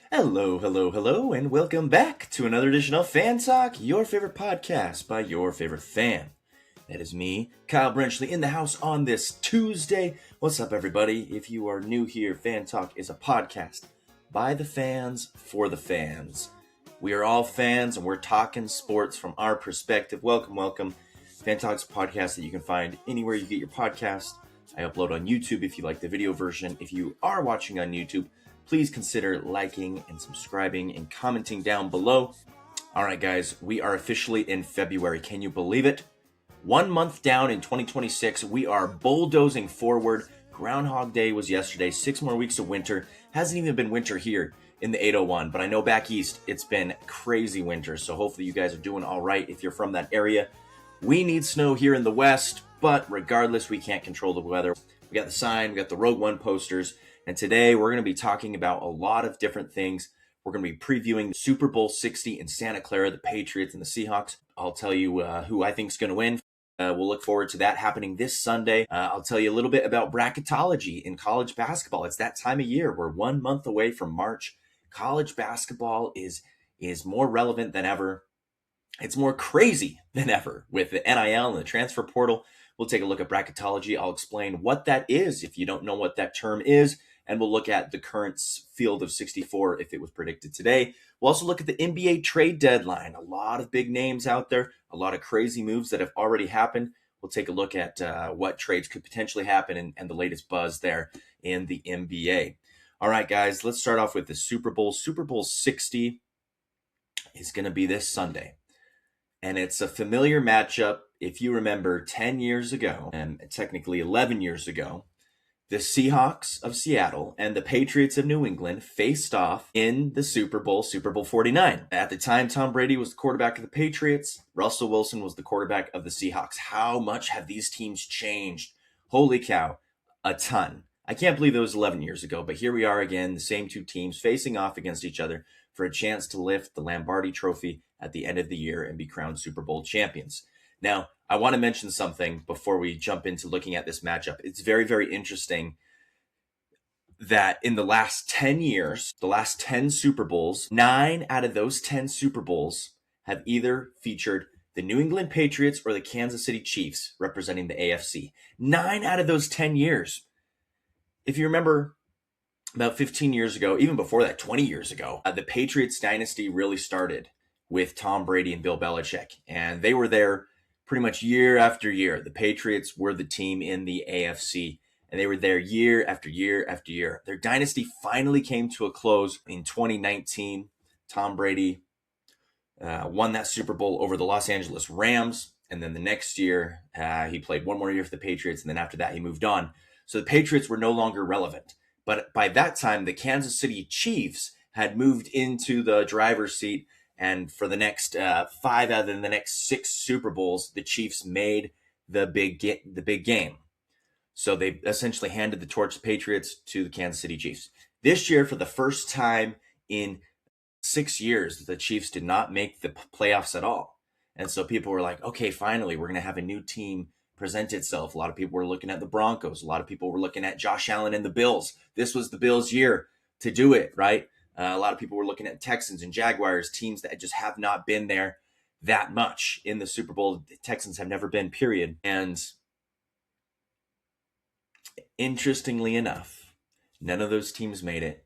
Hello, hello, hello, and welcome back to another edition of Fan Talk, your favorite podcast by your favorite fan. That is me, Kyle Brenchley, in the house on this Tuesday. What's up, everybody? If you are new here, Fan Talk is a podcast by the fans for the fans. We are all fans, and we're talking sports from our perspective. Welcome, welcome. Fan Talk's a podcast that you can find anywhere you get your podcast. I upload on YouTube if you like the video version. If you are watching on YouTube, please consider liking and subscribing and commenting down below. All right, guys, we are officially in February. Can you believe it? 1 month down in 2026, we are bulldozing forward. Groundhog Day was yesterday. 6 more weeks of winter. Hasn't even been winter here in the 801, but I know back east it's been crazy winter, so hopefully you guys are doing all right if you're from that area. We need snow here in the west, but regardless, we can't control the weather. We got the sign, we got the Rogue One posters, and today we're going to be talking about a lot of different things. We're going to be previewing Super Bowl 60 in Santa Clara, the Patriots and the Seahawks. I'll tell you who I think is going to win. We'll look forward to that happening this Sunday. I'll tell you a little bit about bracketology in college basketball. It's that time of year. We're 1 month away from March. College basketball is more relevant than ever. It's more crazy than ever with the NIL and the transfer portal. We'll take a look at bracketology. I'll explain what that is if you don't know what that term is. And we'll look at the current field of 64 if it was predicted today. We'll also look at the NBA trade deadline. A lot of big names out there, a lot of crazy moves that have already happened. We'll take a look at what trades could potentially happen and the latest buzz there in the NBA. All right, guys, let's start off with the Super Bowl. Super Bowl 60 is going to be this Sunday. And it's a familiar matchup. If you remember 10 years ago, and technically 11 years ago, the Seahawks of Seattle and the Patriots of New England faced off in the Super Bowl 49. At the time, Tom Brady was the quarterback of the Patriots. Russell Wilson was the quarterback of the Seahawks. How much have these teams changed? Holy cow, a ton. I can't believe it was 11 years ago, but here we are again, the same two teams facing off against each other for a chance to lift the Lombardi Trophy at the end of the year and be crowned Super Bowl champions. Now, I want to mention something before we jump into looking at this matchup. It's very, very interesting that in the last 10 years, the last 10 Super Bowls, 9 out of those 10 Super Bowls have either featured the New England Patriots or the Kansas City Chiefs representing the AFC. 9 out of those 10 years. If you remember, about 15 years ago, even before that, 20 years ago, the Patriots dynasty really started with Tom Brady and Bill Belichick. And they were there pretty much year after year. The Patriots were the team in the AFC, and they were there year after year after year. Their dynasty finally came to a close in 2019. Tom Brady won that Super Bowl over the Los Angeles Rams. And then the next year, he played one more year for the Patriots. And then after that, he moved on. So the Patriots were no longer relevant. But by that time, the Kansas City Chiefs had moved into the driver's seat. And for the next 5 out of the next 6 Super Bowls, the Chiefs made the big game. So they essentially handed the torch to the Patriots to the Kansas City Chiefs. This year, for the first time in 6 years, the Chiefs did not make the playoffs at all. And so people were like, okay, finally, we're going to have a new team present itself. A lot of people were looking at the Broncos. A lot of people were looking at Josh Allen and the Bills. This was the Bills' year to do it, right? A lot of people were looking at Texans and Jaguars, teams that just have not been there that much in the Super Bowl. The Texans have never been, period. And interestingly enough, none of those teams made it.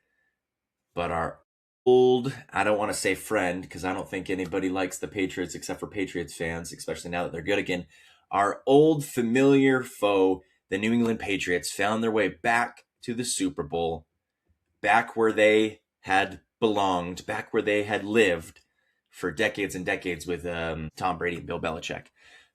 But our old, I don't want to say friend, because I don't think anybody likes the Patriots except for Patriots fans, especially now that they're good again. Our old familiar foe, the New England Patriots, found their way back to the Super Bowl, back where they had belonged, back where they had lived for decades and decades with Tom Brady and Bill Belichick.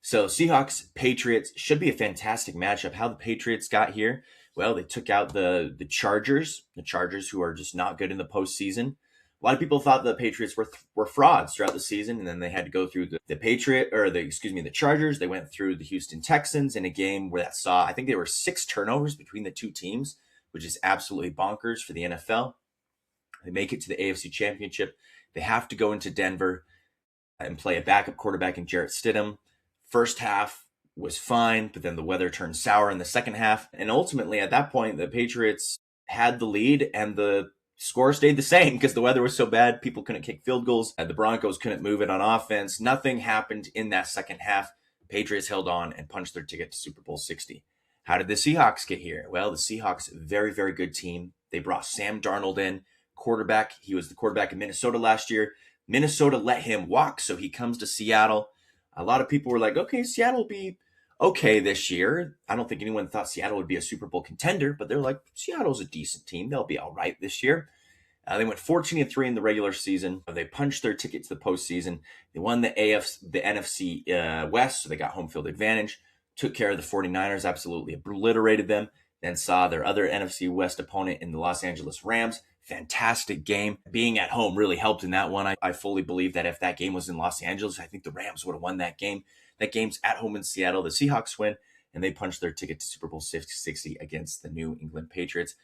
So Seahawks, Patriots should be a fantastic matchup. How the Patriots got here? Well, they took out the Chargers, who are just not good in the postseason. A lot of people thought the Patriots were frauds throughout the season, and then they had to go through the Chargers. They went through the Houston Texans in a game where that saw, I think there were 6 turnovers between the two teams, which is absolutely bonkers for the NFL. They make it to the AFC Championship. They have to go into Denver and play a backup quarterback in Jarrett Stidham. First half was fine, but then the weather turned sour in the second half. And ultimately, at that point, the Patriots had the lead, and the score stayed the same because the weather was so bad. People couldn't kick field goals. The Broncos couldn't move it on offense. Nothing happened in that second half. Patriots held on and punched their ticket to Super Bowl 60. How did the Seahawks get here? Well, the Seahawks, very, very good team. They brought Sam Darnold in, quarterback. He was the quarterback in Minnesota last year. Minnesota let him walk, so he comes to Seattle. A lot of people were like, okay, Seattle will be okay this year. I don't think anyone thought Seattle would be a Super Bowl contender, but they're like, Seattle's a decent team. They'll be all right this year. They went 14-3 in the regular season. They punched their ticket to the postseason. They won the NFC West, so they got home field advantage. Took care of the 49ers, absolutely obliterated them. Then saw their other NFC West opponent in the Los Angeles Rams. Fantastic game. Being at home really helped in that one. I fully believe that if that game was in Los Angeles, I think the Rams would have won that game. That game's at home in Seattle. The Seahawks win, and they punched their ticket to Super Bowl 60 against the New England Patriots.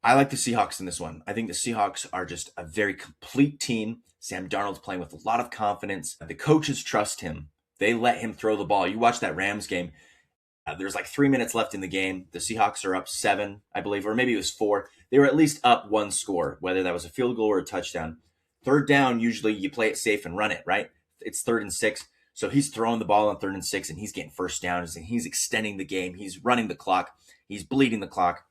I like the Seahawks in this one. I think the Seahawks are just a very complete team. Sam Darnold's playing with a lot of confidence. The coaches trust him. They let him throw the ball. You watch that Rams game. There's like 3 minutes left in the game. The Seahawks are up 7, I believe, or maybe it was 4. They were at least up 1 score, whether that was a field goal or a touchdown. Third down, usually you play it safe and run it, right? It's 3rd and 6. So he's throwing the ball on 3rd and 6, and he's getting first downs, and he's extending the game. He's running the clock. He's bleeding the clock.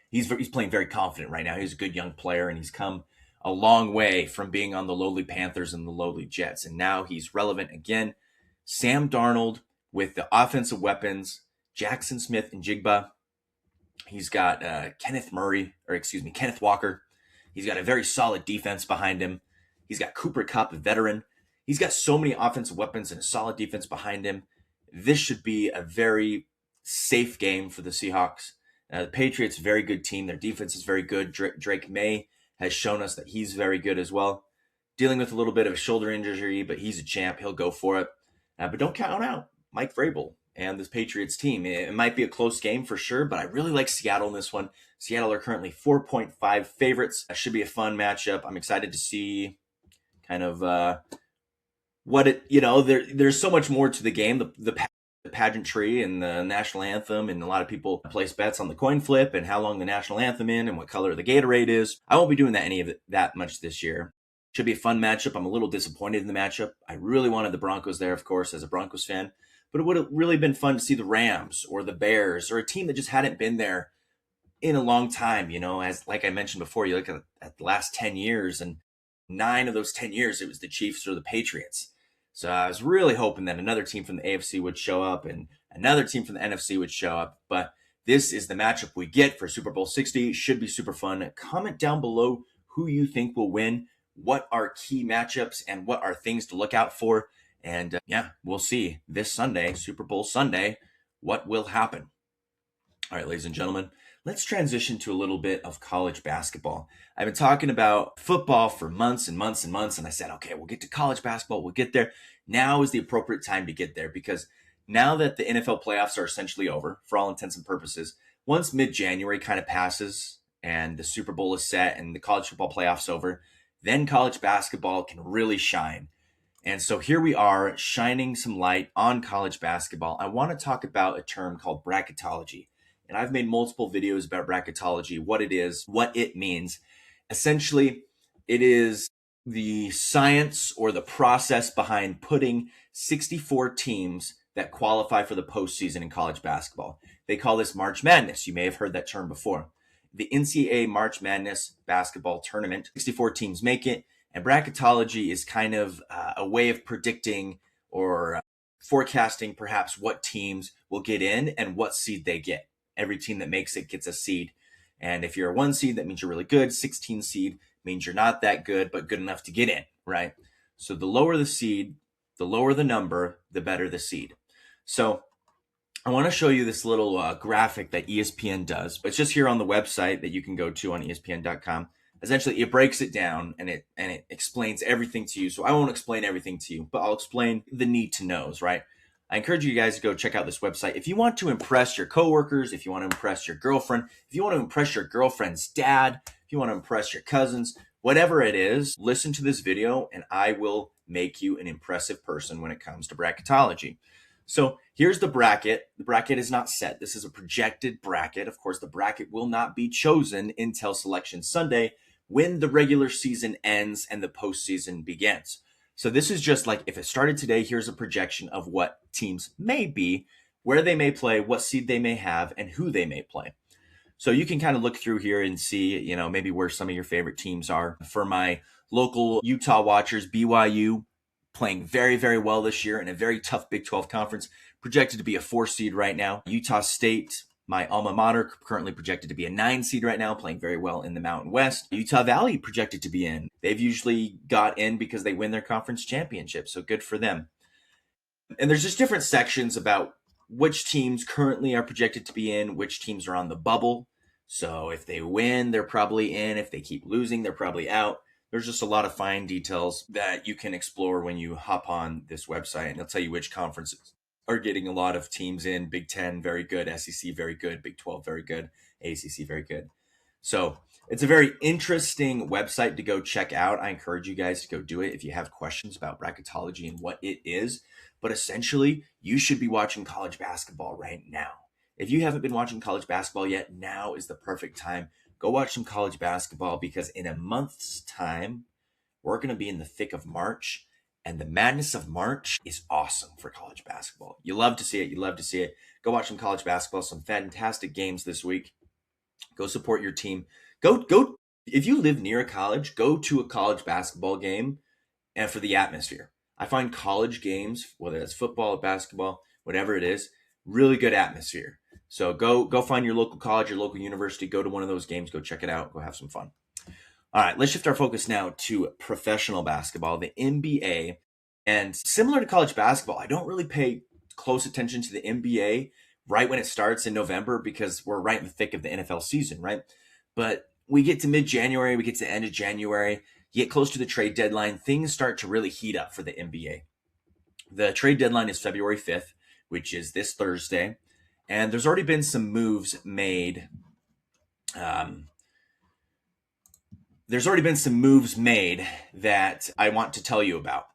He's playing very confident right now. He's a good young player, and he's come a long way from being on the lowly Panthers and the lowly Jets. And now he's relevant again. Sam Darnold with the offensive weapons, Jackson Smith and Jigba. He's got Kenneth Walker. He's got a very solid defense behind him. He's got Cooper Kupp, a veteran. He's got so many offensive weapons and a solid defense behind him. This should be a very safe game for the Seahawks. The Patriots, very good team. Their defense is very good. Drake May has shown us that he's very good as well. Dealing with a little bit of a shoulder injury, but he's a champ. He'll go for it. But don't count out Mike Vrabel and this Patriots team. It might be a close game for sure, but I really like Seattle in this one. Seattle are currently 4.5 favorites. That should be a fun matchup. I'm excited to see kind of there's so much more to the game. The pageantry and the national anthem, and a lot of people place bets on the coin flip and how long the national anthem is and what color the Gatorade is. I won't be doing that much this year. Should be a fun matchup. I'm a little disappointed in the matchup. I really wanted the Broncos there, of course, as a Broncos fan, but it would have really been fun to see the Rams or the Bears or a team that just hadn't been there in a long time. As like I mentioned before, you look at the last 10 years, and 9 of those 10 years, it was the Chiefs or the Patriots. So I was really hoping that another team from the AFC would show up and another team from the NFC would show up. But this is the matchup we get for Super Bowl 60. Should be super fun. Comment down below who you think will win, what are key matchups, and what are things to look out for. And we'll see this Sunday, Super Bowl Sunday, what will happen. All right, ladies and gentlemen, let's transition to a little bit of college basketball. I've been talking about football for months and months and months, and I said, okay, we'll get to college basketball. We'll get there. Now is the appropriate time to get there, because now that the NFL playoffs are essentially over, for all intents and purposes, once mid-January kind of passes and the Super Bowl is set and the college football playoffs over, then college basketball can really shine. And so here we are, shining some light on college basketball. I want to talk about a term called bracketology. And I've made multiple videos about bracketology, what it is, what it means. Essentially, it is the science or the process behind putting 64 teams that qualify for the postseason in college basketball. They call this March Madness. You may have heard that term before. The NCAA March Madness basketball tournament, 64 teams make it. And bracketology is kind of a way of predicting or forecasting perhaps what teams will get in and what seed they get. Every team that makes it gets a seed. And if you're a 1 seed, that means you're really good. 16 seed means you're not that good, but good enough to get in, right? So the lower the seed, the lower the number, the better the seed. So I want to show you this little graphic that ESPN does. It's just here on the website that you can go to on ESPN.com. Essentially, it breaks it down and it explains everything to you. So I won't explain everything to you, but I'll explain the need to knows, right? I encourage you guys to go check out this website. If you want to impress your coworkers, if you want to impress your girlfriend, if you want to impress your girlfriend's dad, if you want to impress your cousins, whatever it is, listen to this video and I will make you an impressive person when it comes to bracketology. So here's the bracket. The bracket is not set. This is a projected bracket. Of course, the bracket will not be chosen until Selection Sunday when the regular season ends and the postseason begins. So this is just like if it started today, here's a projection of what teams may be, where they may play, what seed they may have, and who they may play. So you can kind of look through here and see, maybe where some of your favorite teams are. For my local Utah watchers, BYU playing very, very well this year in a very tough Big 12 conference, projected to be a 4 seed right now. Utah State, my alma mater, currently projected to be a 9 seed right now, playing very well in the Mountain West. Utah Valley projected to be in. They've usually got in because they win their conference championship, so good for them. And there's just different sections about which teams currently are projected to be in, which teams are on the bubble. So if they win, they're probably in. If they keep losing, they're probably out. There's just a lot of fine details that you can explore when you hop on this website, and they'll tell you which conferences are getting a lot of teams in. Big 10, very good. SEC, very good. Big 12, very good. ACC, very good. So it's a very interesting website to go check out. I encourage you guys to go do it if you have questions about bracketology and what it is. But essentially, you should be watching college basketball right now. If you haven't been watching college basketball yet, now is the perfect time. Go watch some college basketball, because in a month's time, we're going to be in the thick of March. And the madness of March is awesome for college basketball. You love to see it. You love to see it. Go watch some college basketball, some fantastic games this week. Go support your team. Go. If you live near a college, go to a college basketball game and for the atmosphere. I find college games, whether it's football or basketball, whatever it is, really good atmosphere. So go find your local college, your local university, go to one of those games, go check it out, go have some fun. All right, let's shift our focus now to professional basketball, the NBA. And similar to college basketball, I don't really pay close attention to the NBA right when it starts in November, because we're right in the thick of the NFL season, right? But we get to mid-January, we get to the end of January, you get close to the trade deadline, things start to really heat up for the NBA. The trade deadline is February 5th, which is this Thursday. And there's already been some moves made. There's already been some moves made that I want to tell you about.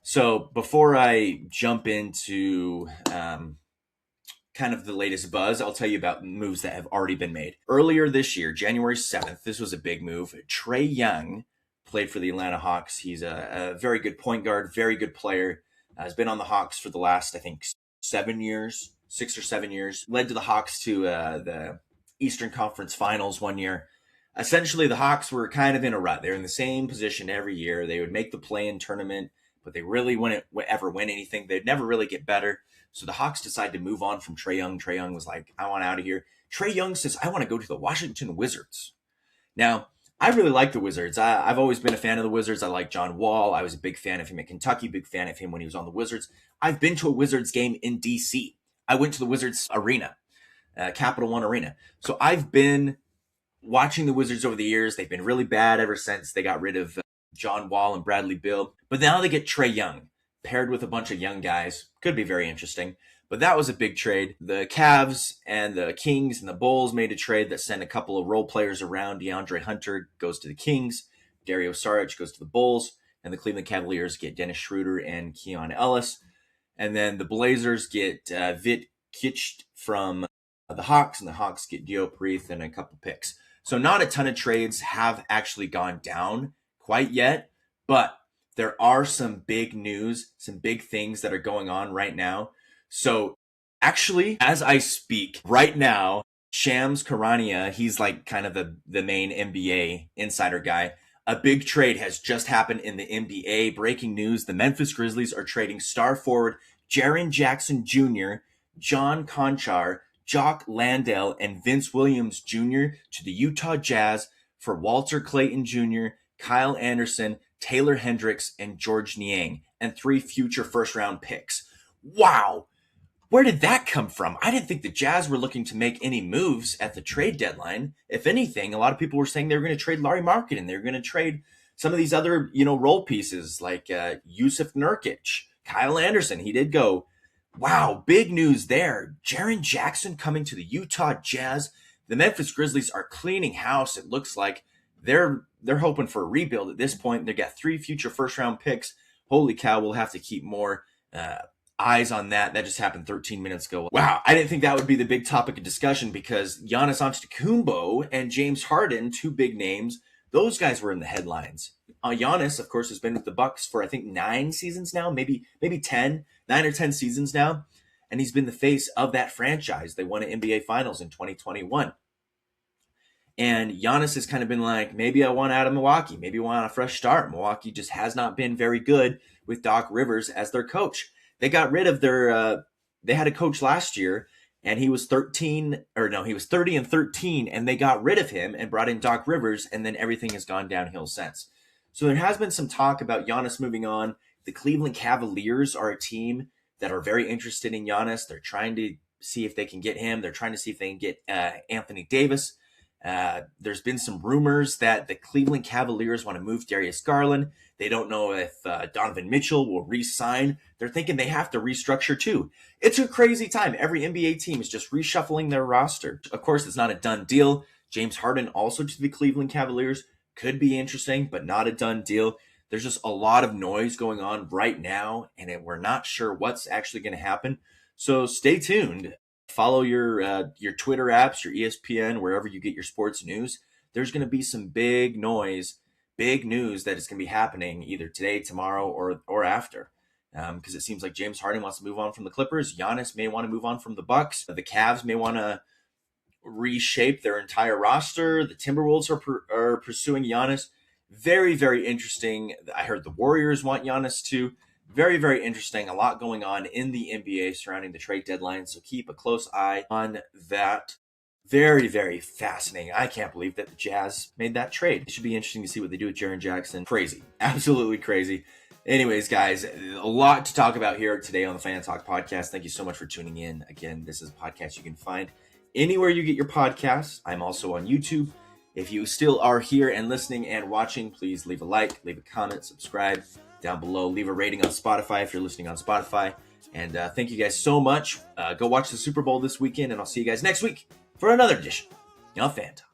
So before I jump into kind of the latest buzz, I'll tell you about moves that have already been made. Earlier this year, January 7th, this was a big move. Trae Young played for the Atlanta Hawks. He's a very good point guard, very good player. Has been on the Hawks for the last, I think, 6 or 7 years. Led to the Hawks to the Eastern Conference Finals one year. Essentially, the Hawks were kind of in a rut. They're in the same position every year. They would make the play-in tournament, but they really wouldn't ever win anything. They'd never really get better. So the Hawks decided to move on from Trae Young. Trae Young was like, I want out of here. Trae Young says, I want to go to the Washington Wizards. Now, I really like the Wizards. I've always been a fan of the Wizards. I like John Wall. I was a big fan of him at Kentucky, big fan of him when he was on the Wizards. I've been to a Wizards game in D.C. I went to the Wizards Arena, Capital One Arena. So I've been watching the Wizards over the years. They've been really bad ever since they got rid of John Wall and Bradley Beal. But now they get Trae Young, paired with a bunch of young guys. Could be very interesting. But that was a big trade. The Cavs and the Kings and the Bulls made a trade that sent a couple of role players around. DeAndre Hunter goes to the Kings. Dario Saric goes to the Bulls. And the Cleveland Cavaliers get Dennis Schroeder and Keon Ellis. And then the Blazers get Vit Kitcht from the Hawks. And the Hawks get Diop Reith and a couple picks. So not a ton of trades have actually gone down quite yet. But there are some big news, some big things that are going on right now. So actually, as I speak right now, Shams Charania, he's like kind of the main NBA insider guy. A big trade has just happened in the NBA. Breaking news, the Memphis Grizzlies are trading star forward Jaren Jackson Jr., John Conchar, Jock Landale, and Vince Williams Jr. to the Utah Jazz for Walter Clayton Jr., Kyle Anderson, Taylor Hendricks, and George Niang, and 3 future first-round picks. Wow! Where did that come from? I didn't think the Jazz were looking to make any moves at the trade deadline. If anything, a lot of people were saying they were going to trade Larry Markkanen. They were going to trade some of these other, role pieces like Yusuf Nurkic, Kyle Anderson. He did go. Wow, big news there. Jaren Jackson coming to the Utah Jazz. The Memphis Grizzlies are cleaning house. It looks like they're hoping for a rebuild at this point. They got 3 future first-round picks. Holy cow, we'll have to keep more eyes on that. That just happened 13 minutes ago. Wow, I didn't think that would be the big topic of discussion because Giannis Antetokounmpo and James Harden, two big names, those guys were in the headlines. Giannis, of course, has been with the Bucks for I think 9 seasons now, maybe 10, 9 or 10 seasons now, and he's been the face of that franchise. They won an NBA Finals in 2021. And Giannis has kind of been like, maybe I want out of Milwaukee. Maybe I want a fresh start. Milwaukee just has not been very good with Doc Rivers as their coach. They got rid of they had a coach last year and he was 30-13 and they got rid of him and brought in Doc Rivers and then everything has gone downhill since. So there has been some talk about Giannis moving on. The Cleveland Cavaliers are a team that are very interested in Giannis. They're trying to see if they can get him. They're trying to see if they can get Anthony Davis. There's been some rumors that the Cleveland Cavaliers want to move Darius Garland. They don't know if Donovan Mitchell will re-sign. They're thinking they have to restructure too. It's a crazy time. Every NBA team is just reshuffling their roster. Of course, it's not a done deal. James Harden also to the Cleveland Cavaliers could be interesting, but not a done deal. There's just a lot of noise going on right now, and we're not sure what's actually going to happen. So stay tuned. Follow your Twitter apps, your ESPN, wherever you get your sports news. There's going to be some big news that is going to be happening either today, tomorrow, or after. Because it seems like James Harden wants to move on from the Clippers. Giannis may want to move on from the Bucks. The Cavs may want to reshape their entire roster. The Timberwolves are pursuing Giannis. Very, very interesting. I heard the Warriors want Giannis too. Very, very interesting. A lot going on in the NBA surrounding the trade deadline. So keep a close eye on that. Very, very fascinating. I can't believe that the Jazz made that trade. It should be interesting to see what they do with Jaren Jackson. Crazy. Absolutely crazy. Anyways, guys, a lot to talk about here today on the Fan Talk podcast. Thank you so much for tuning in. Again, this is a podcast you can find anywhere you get your podcasts. I'm also on YouTube. If you still are here and listening and watching, please leave a like, leave a comment, subscribe down below. Leave a rating on Spotify if you're listening on Spotify. And thank you guys so much. Go watch the Super Bowl this weekend, and I'll see you guys next week for another edition of Fan Talk.